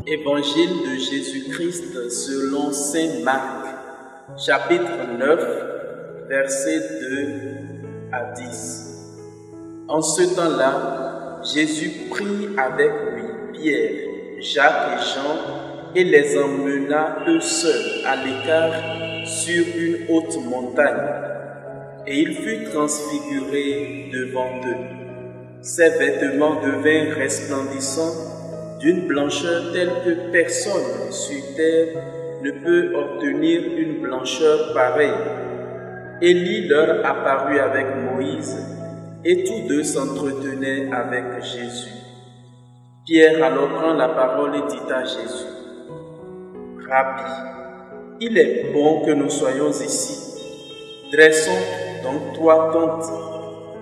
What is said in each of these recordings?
Évangile de Jésus-Christ selon saint Marc, chapitre 9, versets 2 à 10. En ce temps-là, Jésus prit avec lui Pierre, Jacques et Jean et les emmena eux seuls à l'écart sur une haute montagne. Et il fut transfiguré devant eux. Ses vêtements devinrent resplendissants d'une blancheur telle que personne sur terre ne peut obtenir une blancheur pareille. Élie leur apparut avec Moïse, et tous deux s'entretenaient avec Jésus. Pierre alors prend la parole et dit à Jésus: « Rabbi, il est bon que nous soyons ici. Dressons donc trois tentes,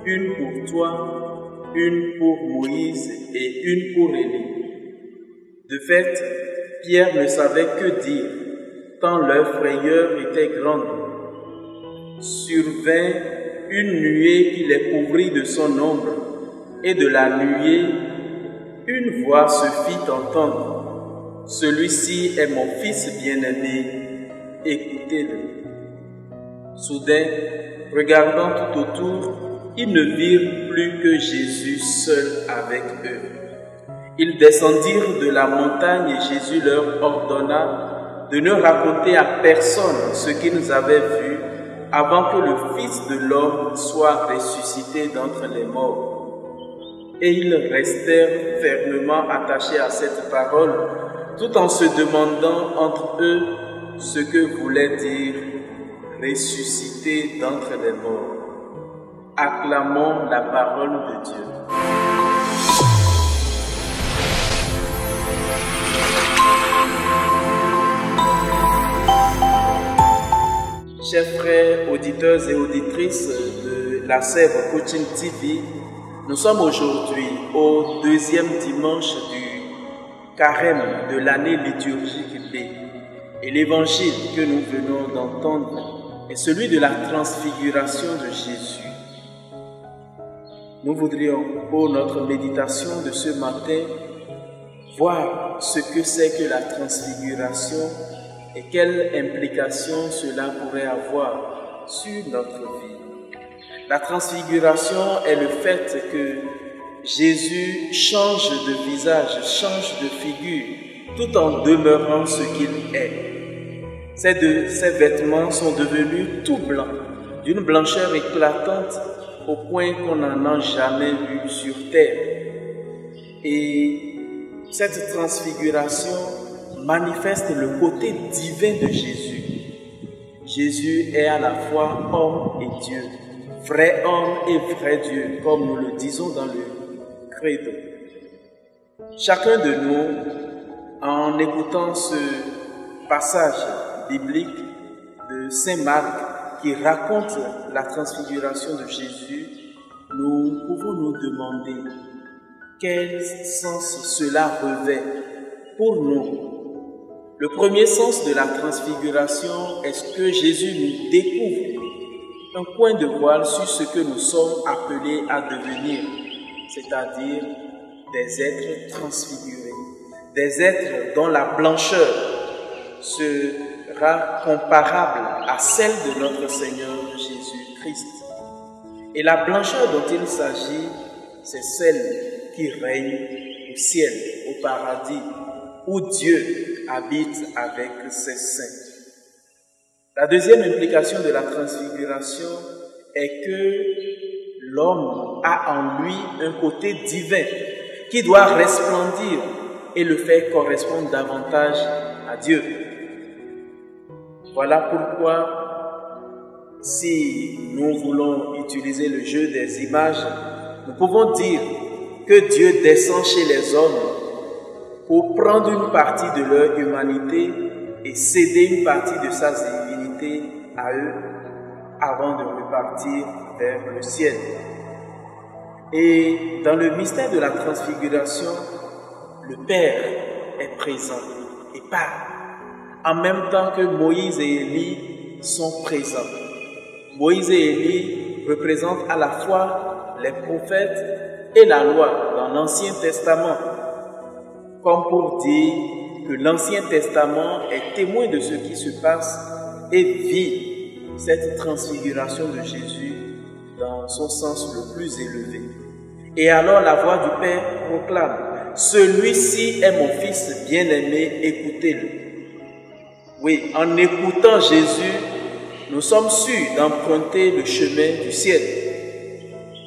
une pour toi, une pour Moïse et une pour Élie. » De fait, Pierre ne savait que dire, tant leur frayeur était grande. Survint une nuée qui les couvrit de son ombre, et de la nuée, une voix se fit entendre. « Celui-ci est mon fils bien-aimé, écoutez-le. » Soudain, regardant tout autour, ils ne virent plus que Jésus seul avec eux. Ils descendirent de la montagne et Jésus leur ordonna de ne raconter à personne ce qu'ils avaient vu avant que le Fils de l'homme soit ressuscité d'entre les morts. Et ils restèrent fermement attachés à cette parole, tout en se demandant entre eux ce que voulait dire ressuscité d'entre les morts. Acclamons la parole de Dieu. Chers frères, auditeurs et auditrices de la Sèvre Coaching TV, nous sommes aujourd'hui au deuxième dimanche du carême de l'année liturgique B. Et l'évangile que nous venons d'entendre est celui de la transfiguration de Jésus. Nous voudrions, pour notre méditation de ce matin, voir ce que c'est que la transfiguration et quelles implications cela pourrait avoir sur notre vie. La transfiguration est le fait que Jésus change de visage, change de figure, tout en demeurant ce qu'il est. Ses vêtements sont devenus tout blancs, d'une blancheur éclatante au point qu'on n'en a jamais vu sur terre. Et cette transfiguration manifeste le côté divin de Jésus. Jésus est à la fois homme et Dieu, vrai homme et vrai Dieu, comme nous le disons dans le credo. Chacun de nous, en écoutant ce passage biblique de saint Marc qui raconte la transfiguration de Jésus, nous pouvons nous demander quel sens cela revêt pour nous. Le premier sens de la transfiguration est que Jésus nous découvre un coin de voile sur ce que nous sommes appelés à devenir, c'est-à-dire des êtres transfigurés, des êtres dont la blancheur sera comparable à celle de notre Seigneur Jésus-Christ. Et la blancheur dont il s'agit, c'est celle qui règne au ciel, au paradis, où Dieu habite avec ses saints. La deuxième implication de la transfiguration est que l'homme a en lui un côté divin qui doit resplendir et le faire correspondre davantage à Dieu. Voilà pourquoi, si nous voulons utiliser le jeu des images, nous pouvons dire que Dieu descend chez les hommes pour prendre une partie de leur humanité et céder une partie de sa divinité à eux avant de repartir vers le ciel. Et dans le mystère de la transfiguration, le Père est présent et parle, en même temps que Moïse et Élie sont présents. Moïse et Élie représentent à la fois les prophètes et la loi dans l'Ancien Testament, comme pour dire que l'Ancien Testament est témoin de ce qui se passe et vit cette transfiguration de Jésus dans son sens le plus élevé. Et alors la voix du Père proclame: celui-ci est mon Fils bien-aimé, écoutez-le. Oui, en écoutant Jésus, nous sommes sûrs d'emprunter le chemin du ciel.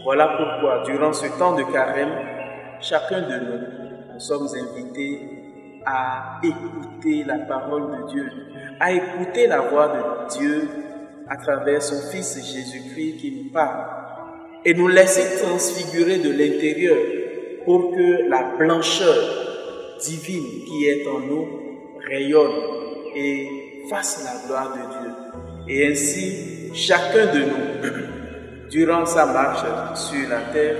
Voilà pourquoi, durant ce temps de carême, chacun de nous sommes invités à écouter la parole de Dieu, à écouter la voix de Dieu à travers son Fils Jésus-Christ qui nous parle, et nous laisser transfigurer de l'intérieur pour que la blancheur divine qui est en nous rayonne et fasse la gloire de Dieu. Et ainsi, chacun de nous, durant sa marche sur la terre,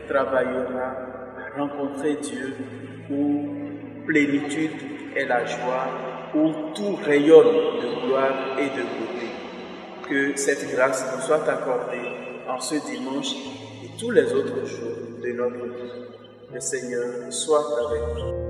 travaillera à rencontrer Dieu où plénitude est la joie, où tout rayonne de gloire et de beauté. Que cette grâce nous soit accordée en ce dimanche et tous les autres jours de notre vie. Le Seigneur soit avec nous.